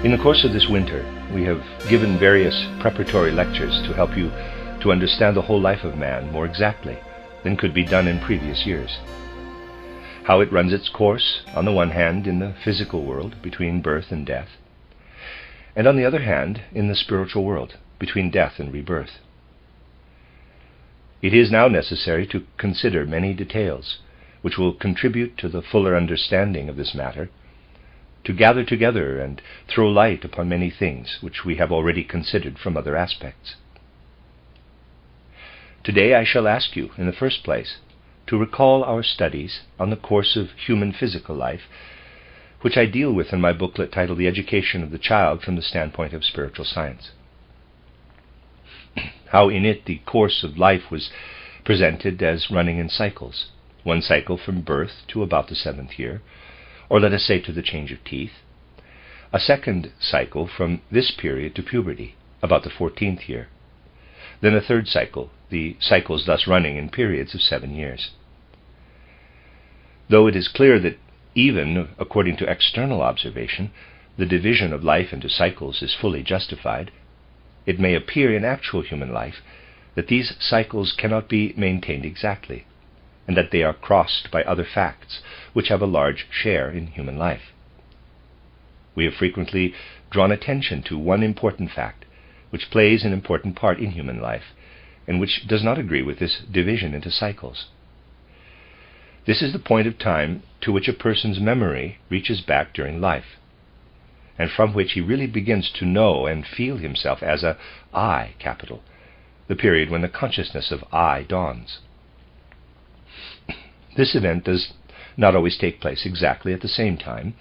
In the course of this winter, we have given various preparatory lectures to help you to understand the whole life of man more exactly than could be done in previous years. How it runs its course, on the one hand, in the physical world, between birth and death, and on the other hand, in the spiritual world, between death and rebirth. It is now necessary to consider many details which will contribute to the fuller understanding of this matter, to gather together and throw light upon many things which we have already considered from other aspects. Today I shall ask you, in the first place, to recall our studies on the course of human physical life, which I deal with in my booklet titled The Education of the Child from the Standpoint of Spiritual Science. How in it the course of life was presented as running in cycles, one cycle from birth to about the 7th year, or let us say to the change of teeth, a second cycle from this period to puberty, about the 14th year, then a third cycle, the cycles thus running in periods of 7 years. Though it is clear that even according to external observation, the division of life into cycles is fully justified, it may appear in actual human life that these cycles cannot be maintained exactly, and that they are crossed by other facts which have a large share in human life. We have frequently drawn attention to one important fact which plays an important part in human life, and which does not agree with this division into cycles. This is the point of time to which a person's memory reaches back during life, and from which he really begins to know and feel himself as a I capital, the period when the consciousness of I dawns. This event does not always take place exactly at the same time,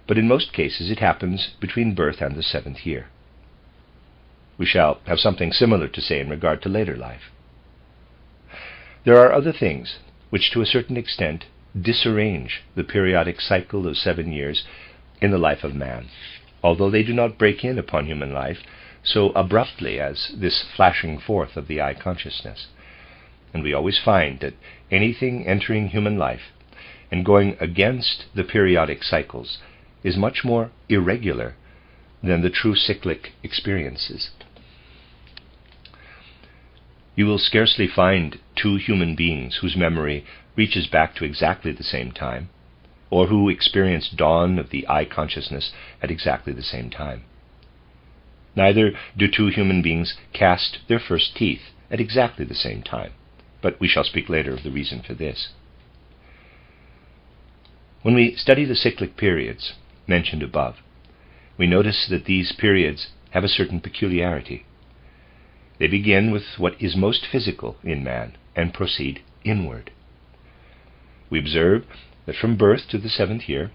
but in most cases it happens between birth and the 7th year. We shall have something similar to say in regard to later life. There are other things which to a certain extent disarrange the periodic cycle of 7 years in the life of man, although they do not break in upon human life so abruptly as this flashing forth of the I consciousness. And we always find that anything entering human life and going against the periodic cycles is much more irregular than the true cyclic experiences. You will scarcely find two human beings whose memory reaches back to exactly the same time, or who experience dawn of the I consciousness at exactly the same time. Neither do two human beings cast their first teeth at exactly the same time, but we shall speak later of the reason for this. When we study the cyclic periods mentioned above, we notice that these periods have a certain peculiarity. They begin with what is most physical in man and proceed inward. We observe that from birth to the 7th year,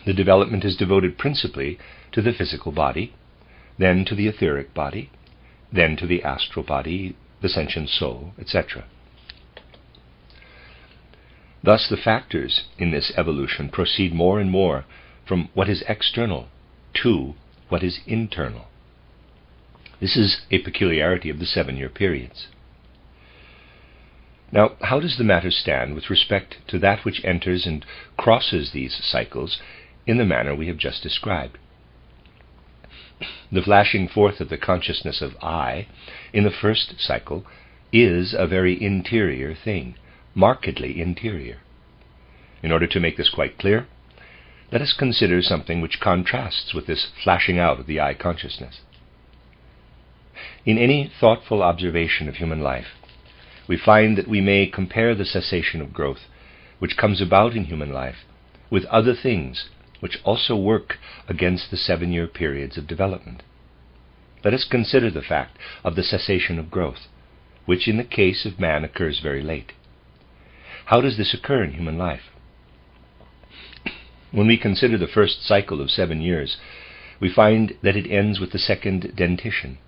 the development is devoted principally to the physical body, then to the etheric body, then to the astral body, the sentient soul, etc. Thus the factors in this evolution proceed more and more from what is external to what is internal. This is a peculiarity of the 7-year periods. Now, how does the matter stand with respect to that which enters and crosses these cycles in the manner we have just described? The flashing forth of the consciousness of I in the first cycle is a very interior thing, markedly interior. In order to make this quite clear, let us consider something which contrasts with this flashing out of the I consciousness. In any thoughtful observation of human life, we find that we may compare the cessation of growth which comes about in human life with other things which also work against the 7-year periods of development. Let us consider the fact of the cessation of growth, which in the case of man occurs very late. How does this occur in human life? When we consider the first cycle of 7 years, we find that it ends with the second dentition.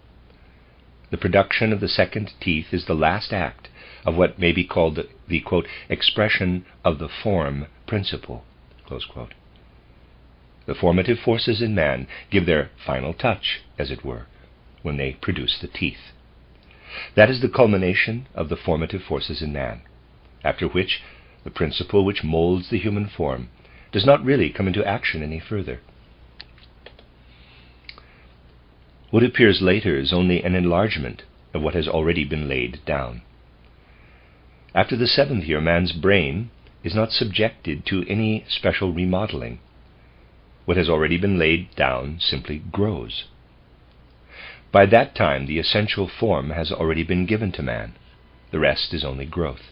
The production of the second teeth is the last act of what may be called the quote, expression of the form principle, close quote. The formative forces in man give their final touch, as it were, when they produce the teeth. That is the culmination of the formative forces in man, after which the principle which molds the human form does not really come into action any further. What appears later is only an enlargement of what has already been laid down. After the 7th year, man's brain is not subjected to any special remodeling. What has already been laid down simply grows. By that time, the essential form has already been given to man. The rest is only growth.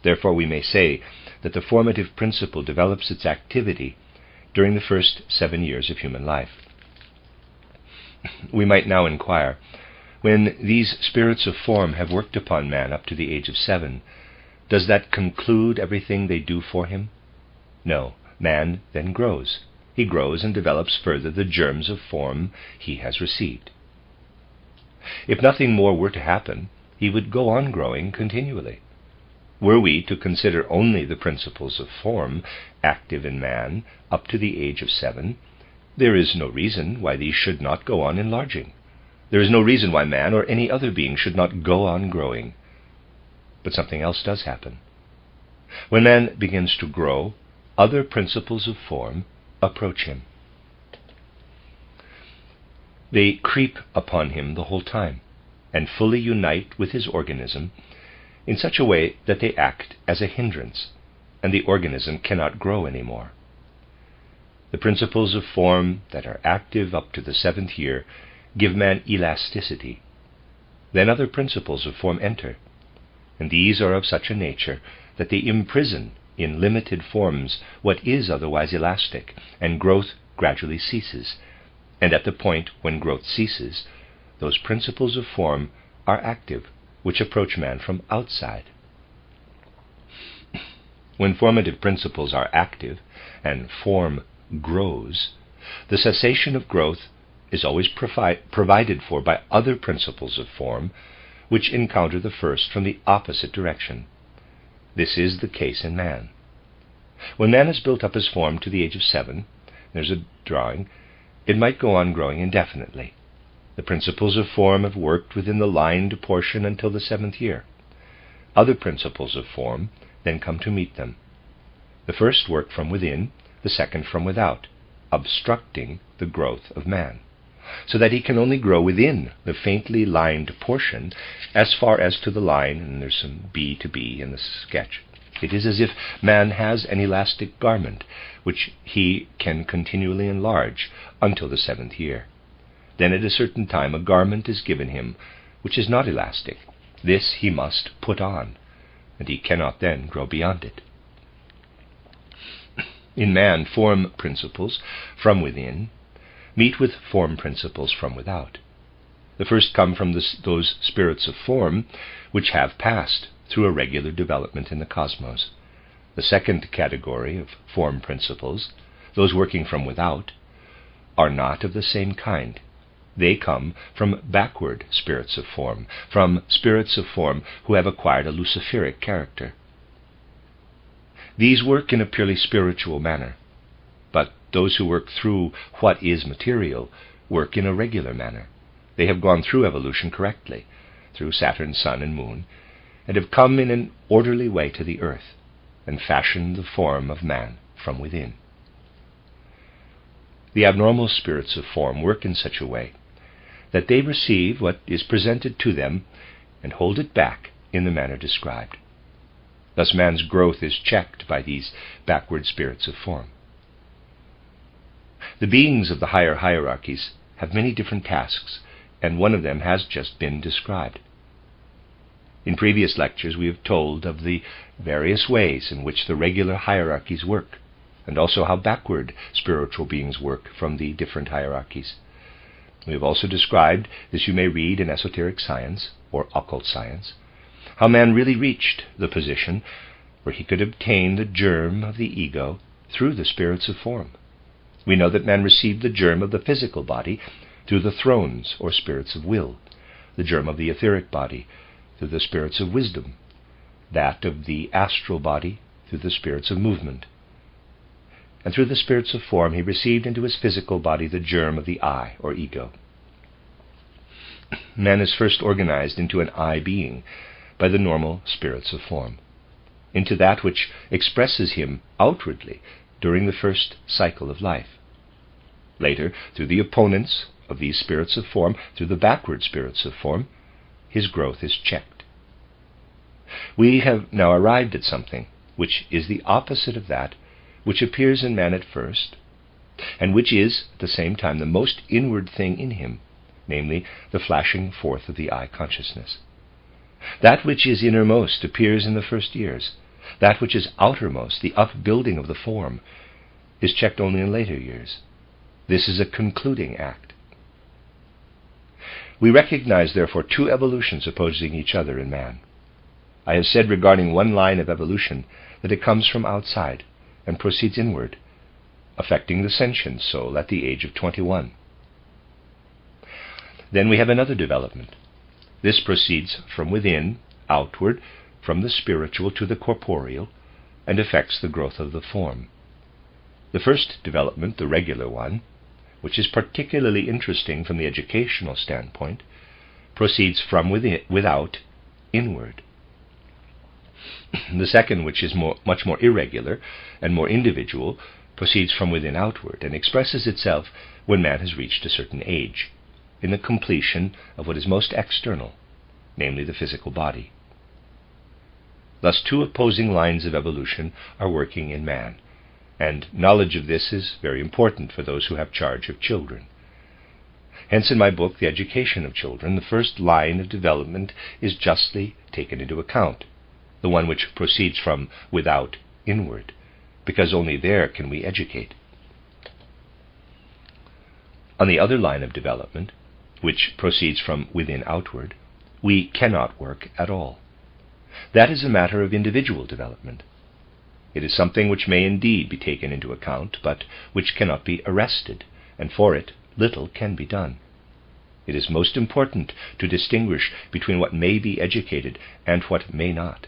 Therefore, we may say that the formative principle develops its activity during the first 7 years of human life. We might now inquire, when these spirits of form have worked upon man up to the age of 7, does that conclude everything they do for him? No, man then grows. He grows and develops further the germs of form he has received. If nothing more were to happen, he would go on growing continually. Were we to consider only the principles of form active in man up to the age of 7, there is no reason why these should not go on enlarging. There is no reason why man or any other being should not go on growing. But something else does happen. When man begins to grow, other principles of form approach him. They creep upon him the whole time, and fully unite with his organism in such a way that they act as a hindrance, and the organism cannot grow any more. The principles of form that are active up to the 7th year give man elasticity. Then other principles of form enter, and these are of such a nature that they imprison in limited forms what is otherwise elastic, and growth gradually ceases. And at the point when growth ceases, those principles of form are active, which approach man from outside. When formative principles are active and form grows, the cessation of growth is always provided for by other principles of form, which encounter the first from the opposite direction. This is the case in man. When man has built up his form to the age of 7, there's a drawing, it might go on growing indefinitely. The principles of form have worked within the lined portion until the 7th year. Other principles of form then come to meet them. The first work from within, the second from without, obstructing the growth of man, so that he can only grow within the faintly lined portion as far as to the line, and there's some B to B in the sketch. It is as if man has an elastic garment, which he can continually enlarge until the 7th year. Then at a certain time a garment is given him, which is not elastic. This he must put on, and he cannot then grow beyond it. In man, form principles from within meet with form principles from without. The first come from those spirits of form which have passed through a regular development in the cosmos. The second category of form principles, those working from without, are not of the same kind. They come from backward spirits of form, from spirits of form who have acquired a Luciferic character. These work in a purely spiritual manner, but those who work through what is material work in a regular manner. They have gone through evolution correctly, through Saturn, Sun, and Moon, and have come in an orderly way to the earth, and fashioned the form of man from within. The abnormal spirits of form work in such a way that they receive what is presented to them and hold it back in the manner described. Thus man's growth is checked by these backward spirits of form. The beings of the higher hierarchies have many different tasks, and one of them has just been described. In previous lectures we have told of the various ways in which the regular hierarchies work, and also how backward spiritual beings work from the different hierarchies. We have also described, as you may read in esoteric science, or occult science, how man really reached the position where he could obtain the germ of the ego through the spirits of form. We know that man received the germ of the physical body through the thrones, or spirits of will, the germ of the etheric body through the spirits of wisdom, that of the astral body through the spirits of movement. And through the spirits of form he received into his physical body the germ of the I, or ego. Man is first organized into an I being by the normal spirits of form, into that which expresses him outwardly during the first cycle of life. Later, through the opponents of these spirits of form through the backward spirits of form, his growth is checked. We have now arrived at something which is the opposite of that which appears in man at first, and which is at the same time the most inward thing in him, namely the flashing forth of the I consciousness. That which is innermost appears in the first years. That which is outermost, the upbuilding of the form, is checked only in later years. This is a concluding act. We recognize, therefore, two evolutions opposing each other in man. I have said regarding one line of evolution that it comes from outside and proceeds inward, affecting the sentient soul at the age of 21. Then we have another development. This proceeds from within, outward, from the spiritual to the corporeal, and affects the growth of the form. The first development, the regular one, which is particularly interesting from the educational standpoint, proceeds from without, inward. The second, which is much more irregular and more individual, proceeds from within outward and expresses itself when man has reached a certain age, in the completion of what is most external, namely the physical body. Thus two opposing lines of evolution are working in man, and knowledge of this is very important for those who have charge of children. Hence in my book, The Education of Children, the first line of development is justly taken into account, the one which proceeds from without inward, because only there can we educate. On the other line of development, which proceeds from within outward, we cannot work at all. That is a matter of individual development. It is something which may indeed be taken into account, but which cannot be arrested, and for it little can be done. It is most important to distinguish between what may be educated and what may not.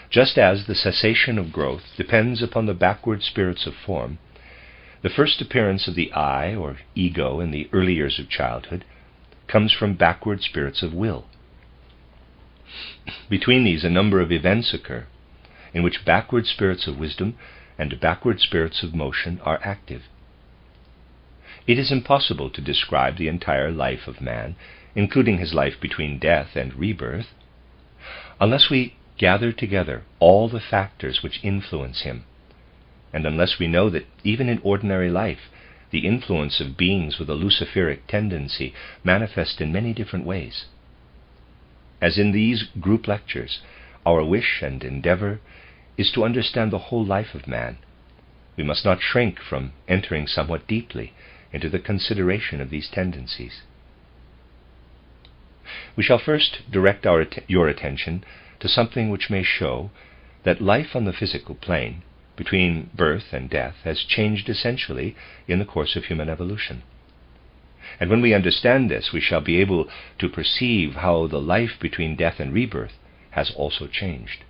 Just as the cessation of growth depends upon the backward spirits of form, the first appearance of the I, or ego, in the early years of childhood comes from backward spirits of will. Between these, a number of events occur, in which backward spirits of wisdom and backward spirits of motion are active. It is impossible to describe the entire life of man, including his life between death and rebirth, unless we gather together all the factors which influence him, and unless we know that even in ordinary life the influence of beings with a Luciferic tendency manifests in many different ways. As in these group lectures, our wish and endeavor is to understand the whole life of man. We must not shrink from entering somewhat deeply into the consideration of these tendencies. We shall first direct your attention to something which may show that life on the physical plane, between birth and death, has changed essentially in the course of human evolution. And when we understand this, we shall be able to perceive how the life between death and rebirth has also changed.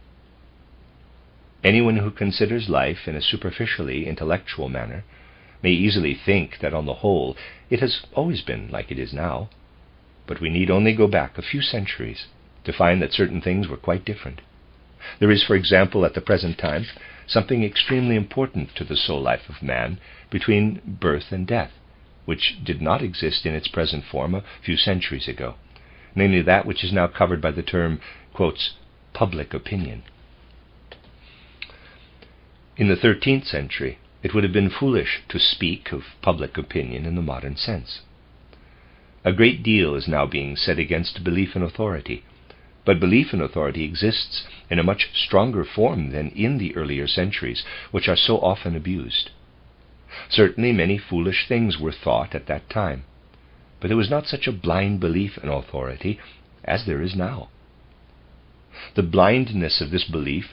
Anyone who considers life in a superficially intellectual manner may easily think that on the whole it has always been like it is now, but we need only go back a few centuries to find that certain things were quite different. There is, for example, at the present time, something extremely important to the soul life of man between birth and death, which did not exist in its present form a few centuries ago, namely that which is now covered by the term, quotes, public opinion. In the 13th century, it would have been foolish to speak of public opinion in the modern sense. A great deal is now being said against belief in authority, but belief in authority exists in a much stronger form than in the earlier centuries, which are so often abused. Certainly many foolish things were thought at that time, but there was not such a blind belief in authority as there is now. The blindness of this belief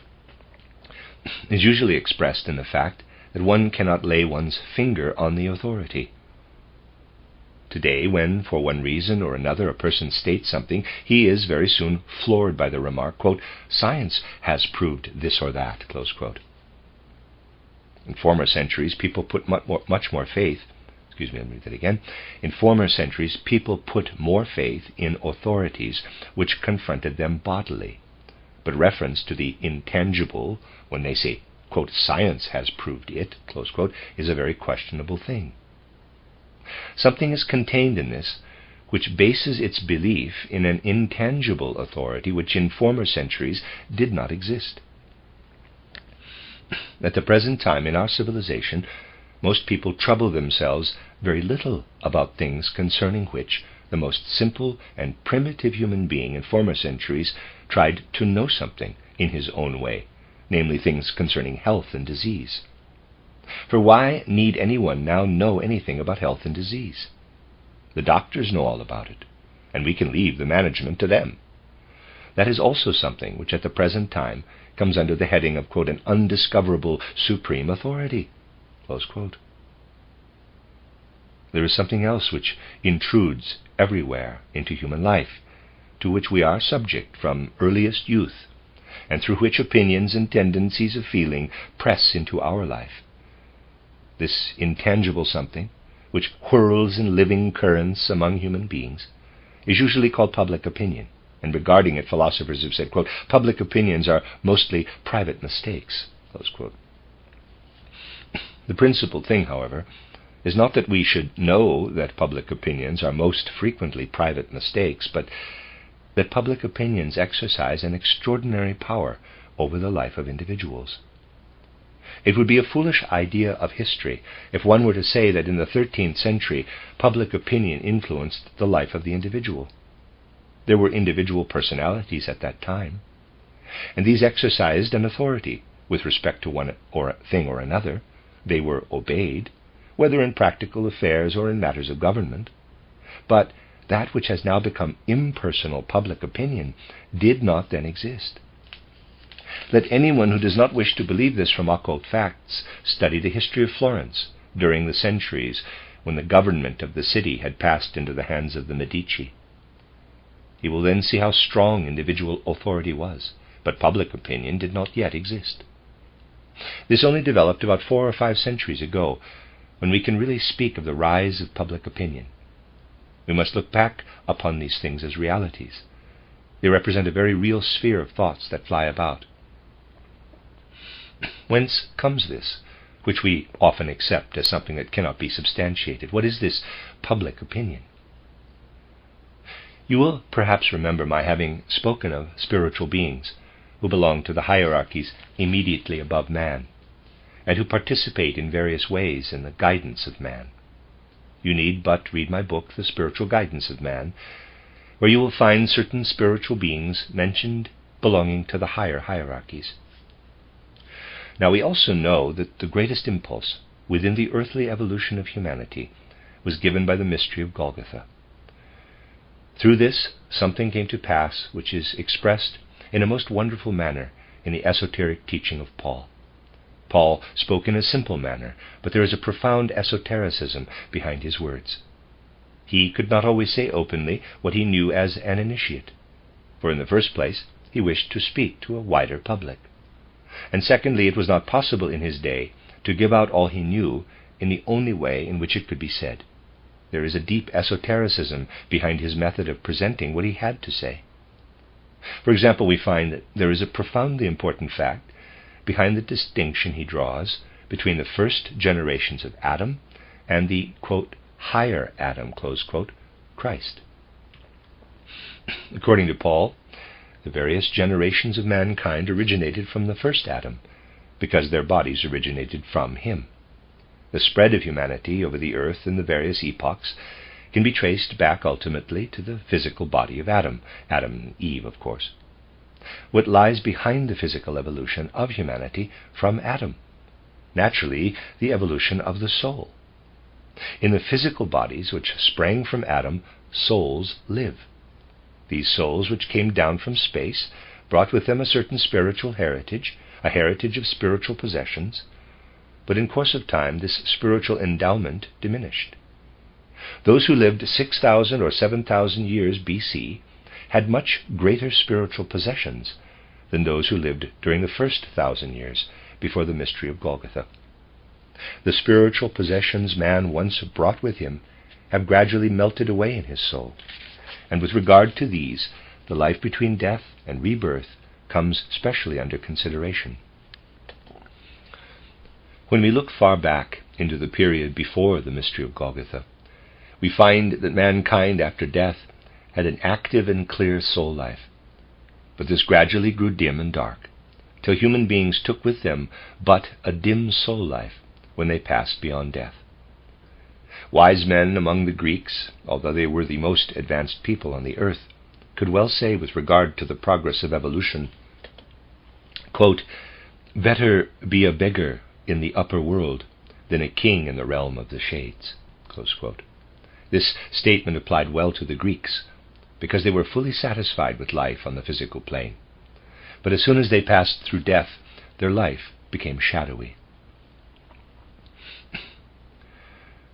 is usually expressed in the fact that one cannot lay one's finger on the authority. Today, when, for one reason or another, a person states something, he is very soon floored by the remark, quote, science has proved this or that, close quote. In former centuries, people put much more faith, In former centuries, people put more faith in authorities which confronted them bodily, but reference to the intangible, when they say, quote, science has proved it, close quote, is a very questionable thing. Something is contained in this which bases its belief in an intangible authority which in former centuries did not exist. At the present time in our civilization, most people trouble themselves very little about things concerning which the most simple and primitive human being in former centuries tried to know something in his own way, namely things concerning health and disease. For why need anyone now know anything about health and disease? The doctors know all about it, and we can leave the management to them. That is also something which at the present time comes under the heading of, quote, an undiscoverable supreme authority, close quote. There is something else which intrudes everywhere into human life, to which we are subject from earliest youth, and through which opinions and tendencies of feeling press into our life. This intangible something, which whirls in living currents among human beings, is usually called public opinion, and regarding it philosophers have said, quote, public opinions are mostly private mistakes, close quote. The principal thing, however, is not that we should know that public opinions are most frequently private mistakes, but that public opinions exercise an extraordinary power over the life of individuals. It would be a foolish idea of history if one were to say that in the 13th century public opinion influenced the life of the individual. There were individual personalities at that time, and these exercised an authority with respect to one or thing or another. They were obeyed, whether in practical affairs or in matters of government. But that which has now become impersonal public opinion did not then exist. Let anyone who does not wish to believe this from occult facts study the history of Florence during the centuries when the government of the city had passed into the hands of the Medici. He will then see how strong individual authority was, but public opinion did not yet exist. This only developed about 4 or 5 centuries ago, when we can really speak of the rise of public opinion. We must look back upon these things as realities. They represent a very real sphere of thoughts that fly about. Whence comes this, which we often accept as something that cannot be substantiated? What is this public opinion? You will perhaps remember my having spoken of spiritual beings who belong to the hierarchies immediately above man, and who participate in various ways in the guidance of man. You need but read my book, The Spiritual Guidance of Man, where you will find certain spiritual beings mentioned belonging to the higher hierarchies. Now we also know that the greatest impulse within the earthly evolution of humanity was given by the mystery of Golgotha. Through this, something came to pass which is expressed in a most wonderful manner in the esoteric teaching of Paul. Paul spoke in a simple manner, but there is a profound esotericism behind his words. He could not always say openly what he knew as an initiate, for in the first place he wished to speak to a wider public, and secondly it was not possible in his day to give out all he knew in the only way in which it could be said. There is a deep esotericism behind his method of presenting what he had to say. For example, we find that there is a profoundly important fact behind the distinction he draws between the first generations of Adam and the, quote, higher Adam, close quote, Christ. According to Paul, the various generations of mankind originated from the first Adam, because their bodies originated from him. The spread of humanity over the earth in the various epochs can be traced back ultimately to the physical body of Adam and Eve, of course. What lies behind the physical evolution of humanity from Adam? Naturally, the evolution of the soul. In the physical bodies which sprang from Adam, souls live. These souls, which came down from space, brought with them a certain spiritual heritage, a heritage of spiritual possessions, but in course of time this spiritual endowment diminished. Those who lived 6,000 or 7,000 years BC had much greater spiritual possessions than those who lived during the first 1,000 years before the mystery of Golgotha. The spiritual possessions man once brought with him have gradually melted away in his soul, and with regard to these, the life between death and rebirth comes specially under consideration. When we look far back into the period before the mystery of Golgotha, we find that mankind after death had an active and clear soul life. But this gradually grew dim and dark, till human beings took with them but a dim soul life when they passed beyond death. Wise men among the Greeks, although they were the most advanced people on the earth, could well say with regard to the progress of evolution, quote, "Better be a beggar in the upper world than a king in the realm of the shades." Close quote. This statement applied well to the Greeks, because they were fully satisfied with life on the physical plane. But as soon as they passed through death, their life became shadowy.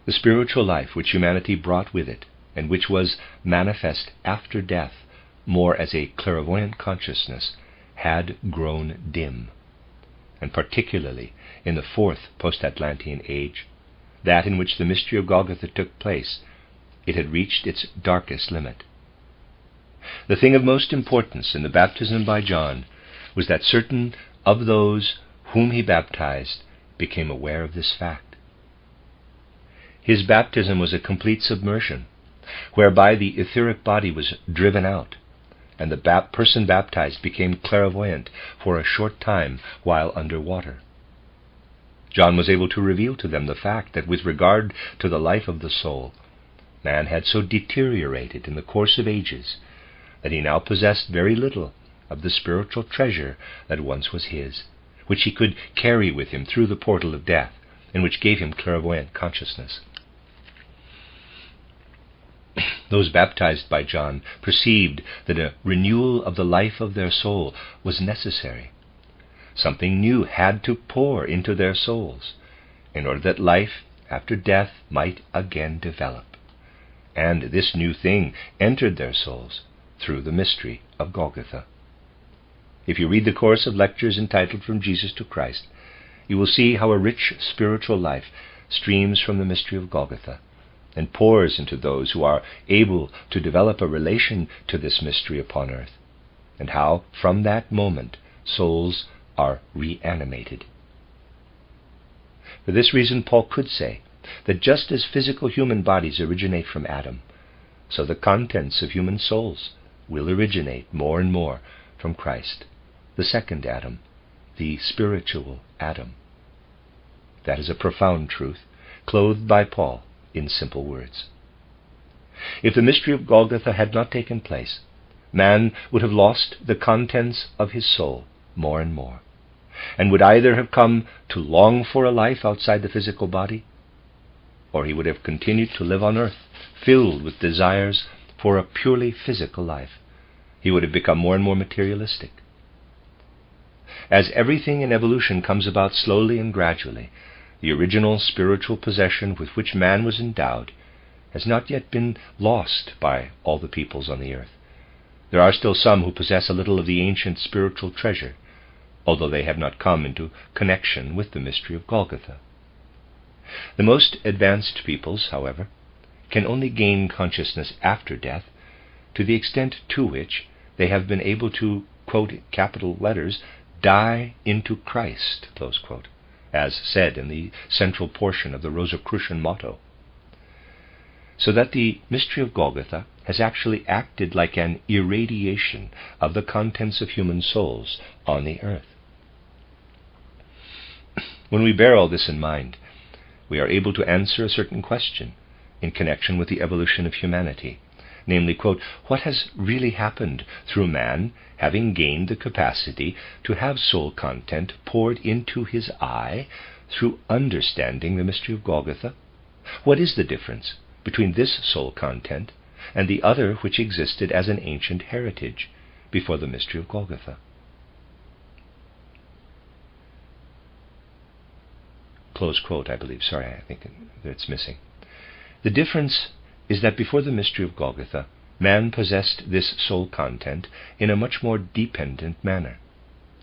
The spiritual life which humanity brought with it, and which was manifest after death more as a clairvoyant consciousness, had grown dim, and particularly in the fourth post-Atlantean age, that in which the mystery of Golgotha took place, it had reached its darkest limit. The thing of most importance in the baptism by John was that certain of those whom he baptized became aware of this fact. His baptism was a complete submersion, whereby the etheric body was driven out, and the person baptized became clairvoyant for a short time while under water. John was able to reveal to them the fact that with regard to the life of the soul, man had so deteriorated in the course of ages that he now possessed very little of the spiritual treasure that once was his, which he could carry with him through the portal of death, and which gave him clairvoyant consciousness. Those baptized by John perceived that a renewal of the life of their soul was necessary. Something new had to pour into their souls in order that life after death might again develop. And this new thing entered their souls through the mystery of Golgotha. If you read the course of lectures entitled From Jesus to Christ, you will see how a rich spiritual life streams from the mystery of Golgotha and pours into those who are able to develop a relation to this mystery upon earth, and how, from that moment, souls are reanimated. For this reason, Paul could say that just as physical human bodies originate from Adam, so the contents of human souls will originate more and more from Christ, the second Adam, the spiritual Adam. That is a profound truth, clothed by Paul in simple words. If the mystery of Golgotha had not taken place, man would have lost the contents of his soul more and more, and would either have come to long for a life outside the physical body, or he would have continued to live on earth, filled with desires for a purely physical life. He would have become more and more materialistic. As everything in evolution comes about slowly and gradually, the original spiritual possession with which man was endowed has not yet been lost by all the peoples on the earth. There are still some who possess a little of the ancient spiritual treasure, although they have not come into connection with the mystery of Golgotha. The most advanced peoples, however, can only gain consciousness after death to the extent to which they have been able to, quote, capital letters, die into Christ, close quote, as said in the central portion of the Rosicrucian motto. So that the mystery of Golgotha has actually acted like an irradiation of the contents of human souls on the earth. When we bear all this in mind, we are able to answer a certain question in connection with the evolution of humanity, namely, quote, what has really happened through man having gained the capacity to have soul content poured into his eye through understanding the mystery of Golgotha? What is the difference between this soul content and the other which existed as an ancient heritage before the mystery of Golgotha? Close quote, I believe. Sorry, I think it's missing. The difference is that before the mystery of Golgotha, man possessed this soul content in a much more dependent manner.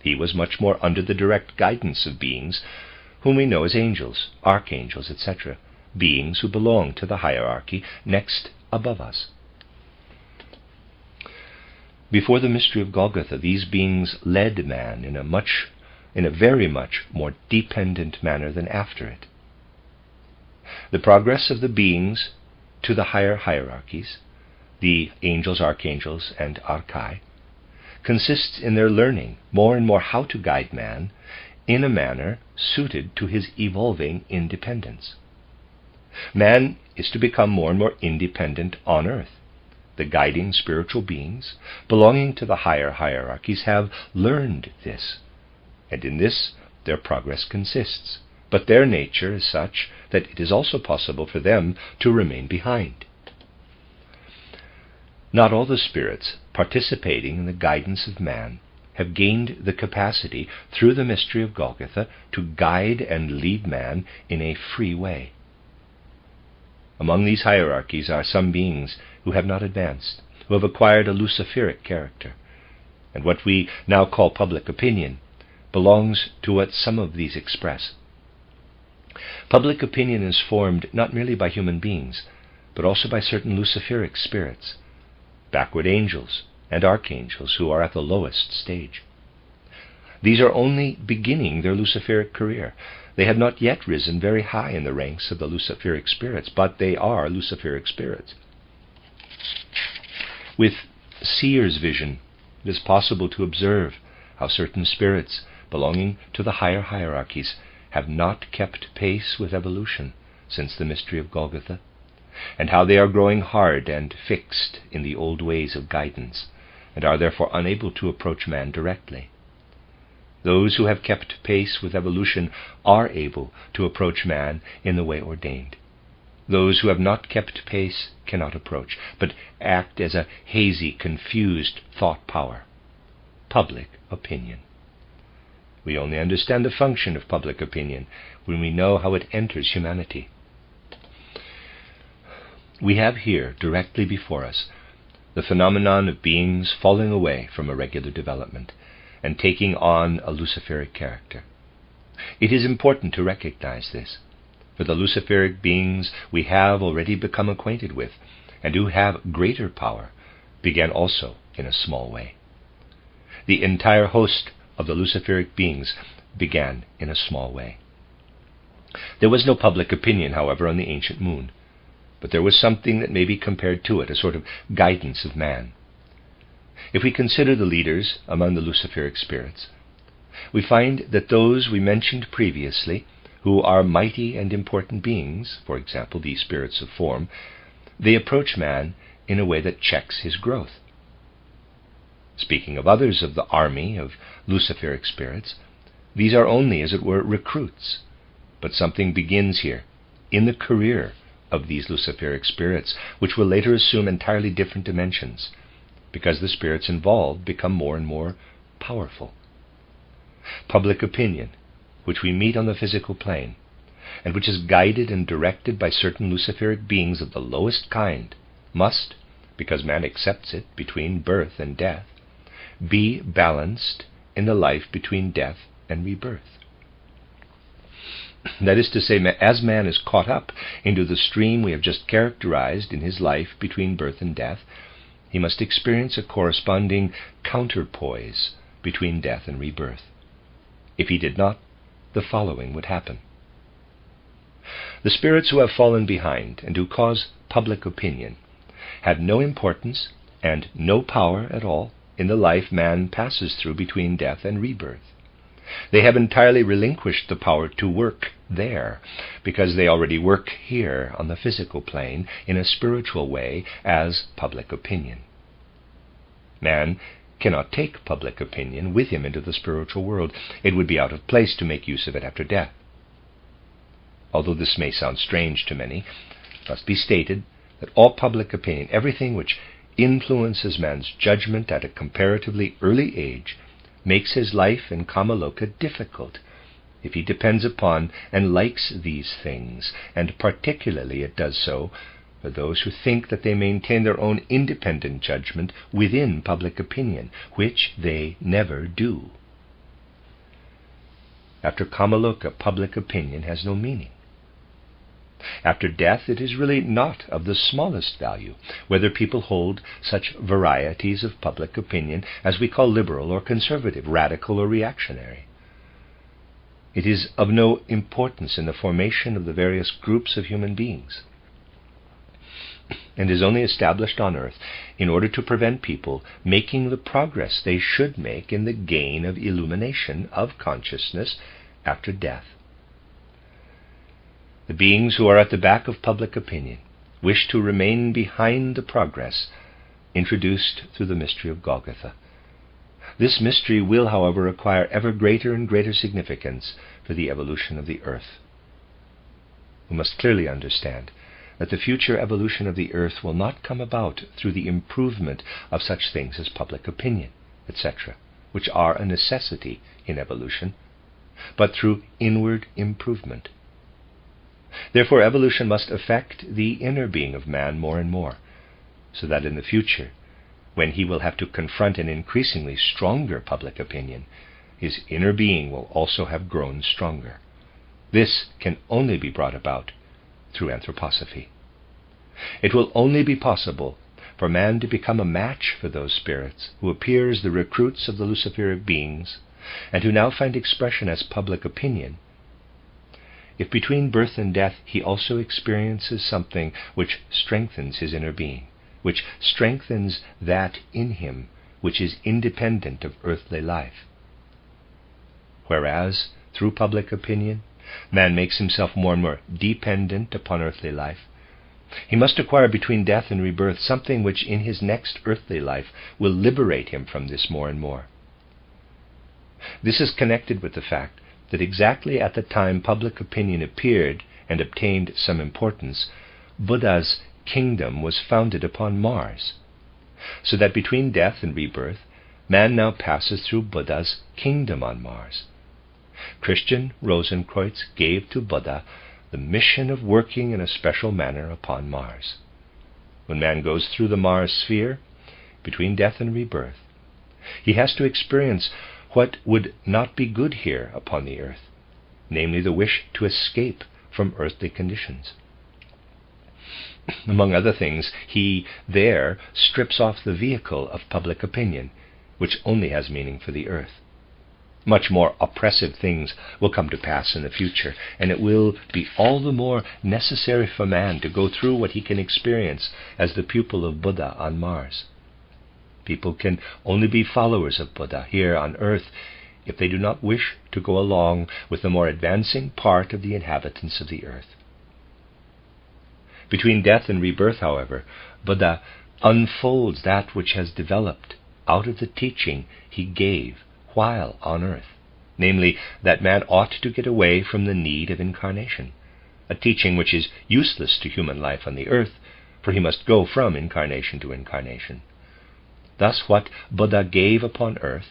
He was much more under the direct guidance of beings whom we know as angels, archangels, etc., beings who belong to the hierarchy next above us. Before the mystery of Golgotha, these beings led man in a very much more dependent manner than after it. The progress of the beings to the higher hierarchies, the angels, archangels, and archai, consists in their learning more and more how to guide man in a manner suited to his evolving independence. Man is to become more and more independent on earth. The guiding spiritual beings belonging to the higher hierarchies have learned this, and in this their progress consists. But their nature is such that it is also possible for them to remain behind. Not all the spirits participating in the guidance of man have gained the capacity through the mystery of Golgotha to guide and lead man in a free way. Among these hierarchies are some beings who have not advanced, who have acquired a Luciferic character, and what we now call public opinion belongs to what some of these express. Public opinion is formed not merely by human beings, but also by certain Luciferic spirits, backward angels and archangels who are at the lowest stage. These are only beginning their Luciferic career. They have not yet risen very high in the ranks of the Luciferic spirits, but they are Luciferic spirits. With seer's vision, it is possible to observe how certain spirits belonging to the higher hierarchies have not kept pace with evolution since the mystery of Golgotha, and how they are growing hard and fixed in the old ways of guidance, and are therefore unable to approach man directly. Those who have kept pace with evolution are able to approach man in the way ordained. Those who have not kept pace cannot approach, but act as a hazy, confused thought power. Public opinion. We only understand the function of public opinion when we know how it enters humanity. We have here, directly before us, the phenomenon of beings falling away from a regular development and taking on a Luciferic character. It is important to recognize this, for the Luciferic beings we have already become acquainted with, and who have greater power, began also in a small way. The entire host of the Luciferic beings began in a small way. There was no public opinion, however, on the ancient moon, but there was something that may be compared to it, a sort of guidance of man. If we consider the leaders among the Luciferic spirits, we find that those we mentioned previously, who are mighty and important beings, for example, these spirits of form, they approach man in a way that checks his growth. Speaking of others of the army of Luciferic spirits, these are only, as it were, recruits, but something begins here, in the career of these Luciferic spirits, which will later assume entirely different dimensions, because the spirits involved become more and more powerful. Public opinion, which we meet on the physical plane, and which is guided and directed by certain Luciferic beings of the lowest kind, must, because man accepts it between birth and death, be balanced in the life between death and rebirth. That is to say, as man is caught up into the stream we have just characterized in his life between birth and death, he must experience a corresponding counterpoise between death and rebirth. If he did not, the following would happen. The spirits who have fallen behind and who cause public opinion have no importance and no power at all in the life man passes through between death and rebirth. They have entirely relinquished the power to work there, because they already work here on the physical plane in a spiritual way as public opinion. Man cannot take public opinion with him into the spiritual world. It would be out of place to make use of it after death. Although this may sound strange to many, it must be stated that all public opinion, everything which influences man's judgment at a comparatively early age, makes his life in Kamaloka difficult if he depends upon and likes these things, and particularly it does so for those who think that they maintain their own independent judgment within public opinion, which they never do. After Kamaloka, public opinion has no meaning. After death, it is really not of the smallest value whether people hold such varieties of public opinion as we call liberal or conservative, radical or reactionary. It is of no importance in the formation of the various groups of human beings. and is only established on earth in order to prevent people making the progress they should make in the gain of illumination of consciousness after death. The beings who are at the back of public opinion wish to remain behind the progress introduced through the mystery of Golgotha. This mystery will, however, acquire ever greater and greater significance for the evolution of the earth. We must clearly understand that the future evolution of the earth will not come about through the improvement of such things as public opinion, etc., which are a necessity in evolution, but through inward improvement. Therefore, evolution must affect the inner being of man more and more, so that in the future, when he will have to confront an increasingly stronger public opinion, his inner being will also have grown stronger. This can only be brought about through anthroposophy. It will only be possible for man to become a match for those spirits who appear as the recruits of the Luciferic beings, and who now find expression as public opinion, if between birth and death he also experiences something which strengthens his inner being, which strengthens that in him which is independent of earthly life. Whereas, through public opinion, man makes himself more and more dependent upon earthly life, he must acquire between death and rebirth something which in his next earthly life will liberate him from this more and more. This is connected with the fact that exactly at the time public opinion appeared and obtained some importance, Buddha's kingdom was founded upon Mars, so that between death and rebirth, man now passes through Buddha's kingdom on Mars. Christian Rosenkreuz gave to Buddha the mission of working in a special manner upon Mars. When man goes through the Mars sphere, between death and rebirth, he has to experience what would not be good here upon the earth, namely the wish to escape from earthly conditions. Among other things, he there strips off the vehicle of public opinion, which only has meaning for the earth. Much more oppressive things will come to pass in the future, and it will be all the more necessary for man to go through what he can experience as the pupil of Buddha on Mars. People can only be followers of Buddha here on earth if they do not wish to go along with the more advancing part of the inhabitants of the earth. Between death and rebirth, however, Buddha unfolds that which has developed out of the teaching he gave while on earth, namely that man ought to get away from the need of incarnation, a teaching which is useless to human life on the earth, for he must go from incarnation to incarnation. Thus what Buddha gave upon earth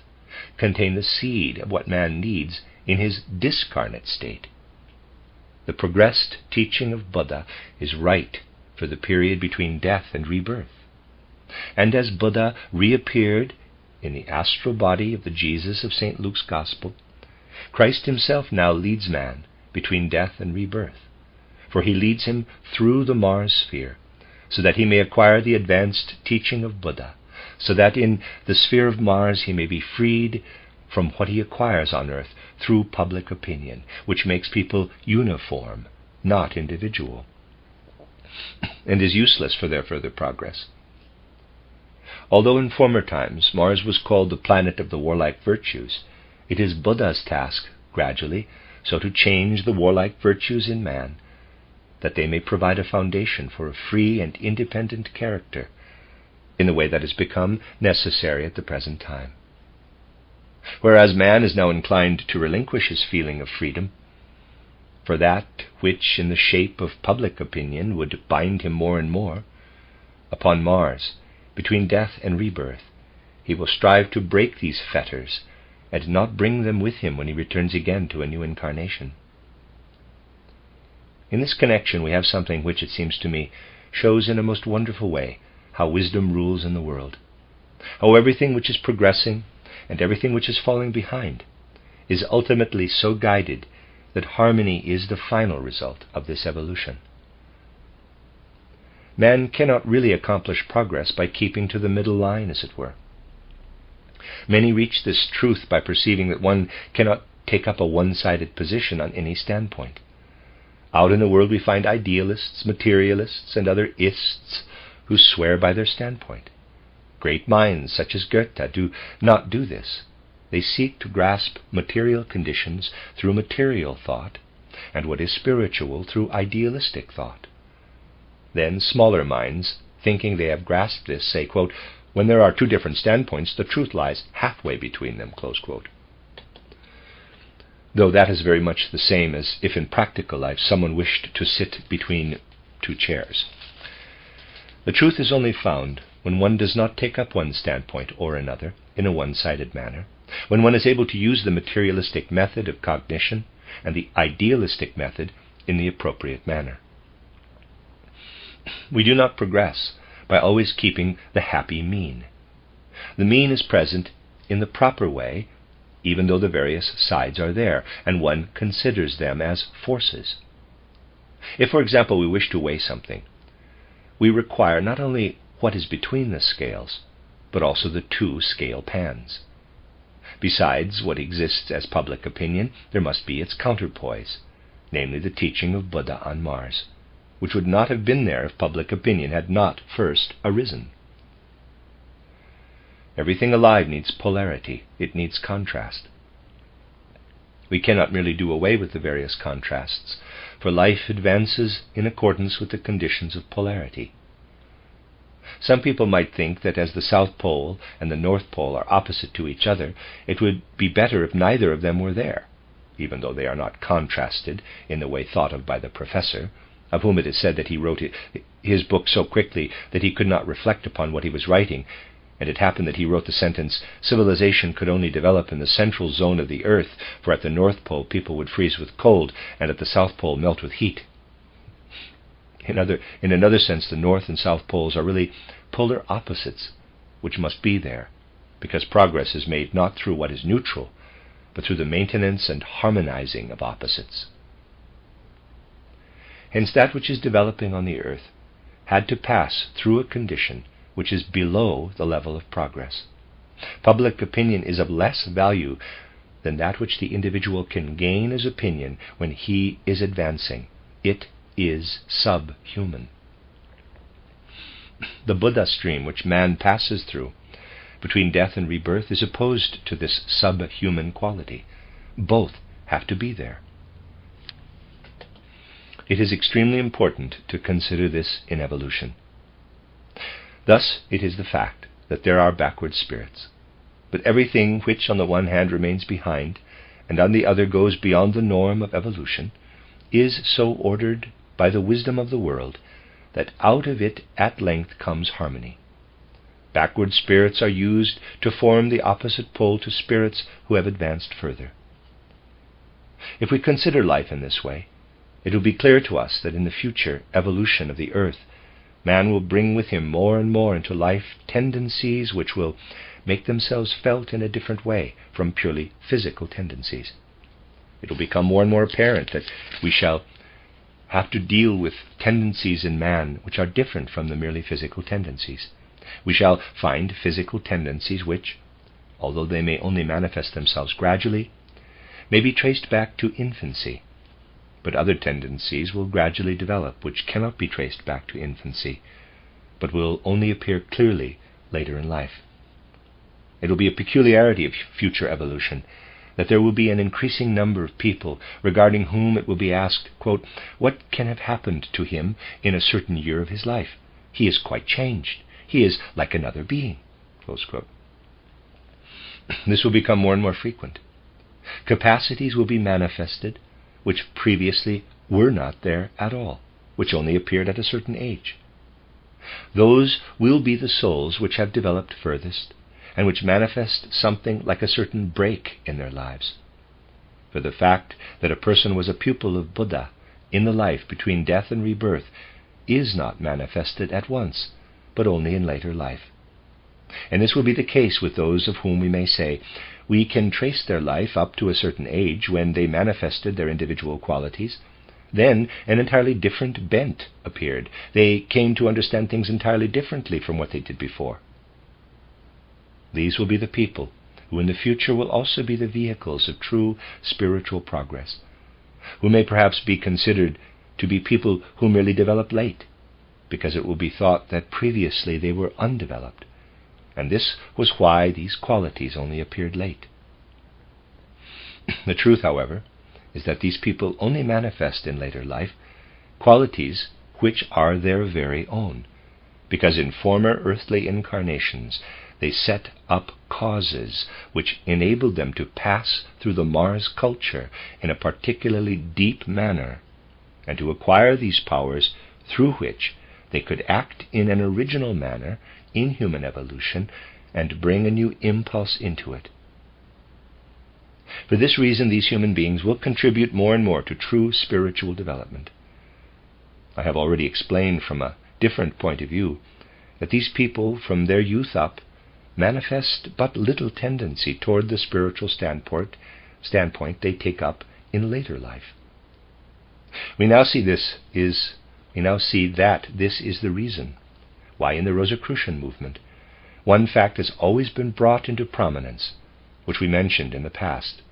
contained the seed of what man needs in his discarnate state. The progressed teaching of Buddha is right for the period between death and rebirth. And as Buddha reappeared in the astral body of the Jesus of St. Luke's Gospel, Christ himself now leads man between death and rebirth, for he leads him through the Mars sphere, so that he may acquire the advanced teaching of Buddha, so that in the sphere of Mars he may be freed from what he acquires on earth through public opinion, which makes people uniform, not individual, and is useless for their further progress. Although in former times Mars was called the planet of the warlike virtues, it is Buddha's task, gradually, so to change the warlike virtues in man, that they may provide a foundation for a free and independent character, in the way that has become necessary at the present time. Whereas man is now inclined to relinquish his feeling of freedom, for that which in the shape of public opinion would bind him more and more, upon Mars, between death and rebirth, he will strive to break these fetters and not bring them with him when he returns again to a new incarnation. In this connection we have something which, it seems to me, shows in a most wonderful way how wisdom rules in the world, how everything which is progressing and everything which is falling behind is ultimately so guided that harmony is the final result of this evolution. Man cannot really accomplish progress by keeping to the middle line, as it were. Many reach this truth by perceiving that one cannot take up a one-sided position on any standpoint. Out in the world we find idealists, materialists, and other ists who swear by their standpoint. Great minds such as Goethe do not do this. They seek to grasp material conditions through material thought, and what is spiritual through idealistic thought. Then smaller minds, thinking they have grasped this, say, quote, "When there are two different standpoints, the truth lies halfway between them," close quote. Though that is very much the same as if in practical life someone wished to sit between two chairs. The truth is only found when one does not take up one standpoint or another in a one-sided manner, when one is able to use the materialistic method of cognition and the idealistic method in the appropriate manner. We do not progress by always keeping the happy mean. The mean is present in the proper way, even though the various sides are there, and one considers them as forces. If, for example, we wish to weigh something, we require not only what is between the scales, but also the two scale pans. Besides what exists as public opinion, there must be its counterpoise, namely the teaching of Buddha on Mars, which would not have been there if public opinion had not first arisen. Everything alive needs polarity, it needs contrast. We cannot merely do away with the various contrasts, for life advances in accordance with the conditions of polarity. Some people might think that as the South Pole and the North Pole are opposite to each other, it would be better if neither of them were there, even though they are not contrasted in the way thought of by the professor, of whom it is said that he wrote his book so quickly that he could not reflect upon what he was writing, and it happened that he wrote the sentence, "Civilization could only develop in the central zone of the earth, for at the North Pole people would freeze with cold, and at the South Pole melt with heat." In another sense, the North and South Poles are really polar opposites, which must be there, because progress is made not through what is neutral, but through the maintenance and harmonizing of opposites. Hence that which is developing on the earth had to pass through a condition which is below the level of progress. Public opinion is of less value than that which the individual can gain as opinion when he is advancing. It is subhuman. The Buddha stream which man passes through between death and rebirth is opposed to this subhuman quality. Both have to be there. It is extremely important to consider this in evolution. Thus it is the fact that there are backward spirits, but everything which on the one hand remains behind and on the other goes beyond the norm of evolution is so ordered by the wisdom of the world that out of it at length comes harmony. Backward spirits are used to form the opposite pole to spirits who have advanced further. If we consider life in this way, it will be clear to us that in the future evolution of the earth, man will bring with him more and more into life tendencies which will make themselves felt in a different way from purely physical tendencies. It will become more and more apparent that we shall have to deal with tendencies in man which are different from the merely physical tendencies. We shall find physical tendencies which, although they may only manifest themselves gradually, may be traced back to infancy, but other tendencies will gradually develop which cannot be traced back to infancy, but will only appear clearly later in life. It will be a peculiarity of future evolution that there will be an increasing number of people regarding whom it will be asked, quote, "What can have happened to him in a certain year of his life? He is quite changed. He is like another being." Close quote. This will become more and more frequent. Capacities will be manifested which previously were not there at all, which only appeared at a certain age. Those will be the souls which have developed furthest, and which manifest something like a certain break in their lives. For the fact that a person was a pupil of Buddha in the life between death and rebirth is not manifested at once, but only in later life. And this will be the case with those of whom we may say, we can trace their life up to a certain age when they manifested their individual qualities. Then an entirely different bent appeared. They came to understand things entirely differently from what they did before. These will be the people who in the future will also be the vehicles of true spiritual progress, who may perhaps be considered to be people who merely develop late, because it will be thought that previously they were undeveloped, and this was why these qualities only appeared late. The truth, however, is that these people only manifest in later life qualities which are their very own, because in former earthly incarnations they set up causes which enabled them to pass through the Mars culture in a particularly deep manner, and to acquire these powers through which they could act in an original manner in human evolution and bring a new impulse into it. For this reason, these human beings will contribute more and more to true spiritual development. I have already explained from a different point of view that these people, from their youth up, manifest but little tendency toward the spiritual standpoint they take up in later life. We now see that this is the reason why in the Rosicrucian movement one fact has always been brought into prominence, which we mentioned in the past,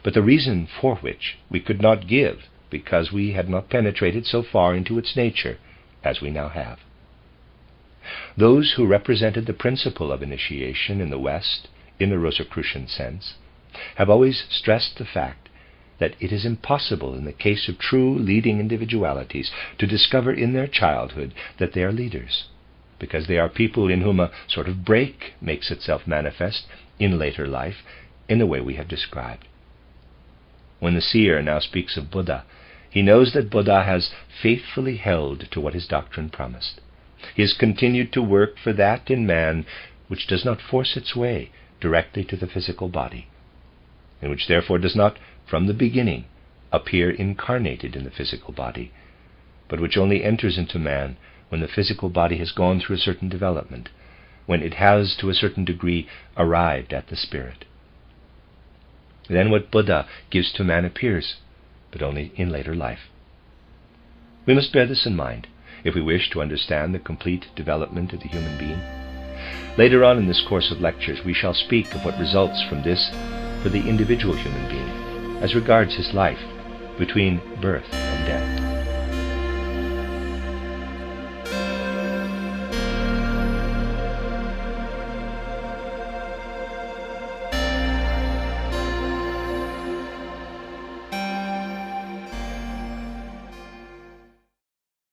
but the reason for which we could not give because we had not penetrated so far into its nature as we now have. Those who represented the principle of initiation in the West, in the Rosicrucian sense, have always stressed the fact that it is impossible in the case of true leading individualities to discover in their childhood that they are leaders, because they are people in whom a sort of break makes itself manifest in later life in the way we have described. When the seer now speaks of Buddha, he knows that Buddha has faithfully held to what his doctrine promised. He has continued to work for that in man which does not force its way directly to the physical body, and which therefore does not, from the beginning, appear incarnated in the physical body, but which only enters into man when the physical body has gone through a certain development, when it has to a certain degree arrived at the spirit. Then what Buddha gives to man appears, but only in later life. We must bear this in mind if we wish to understand the complete development of the human being. Later on in this course of lectures we shall speak of what results from this for the individual human being, as regards his life between birth and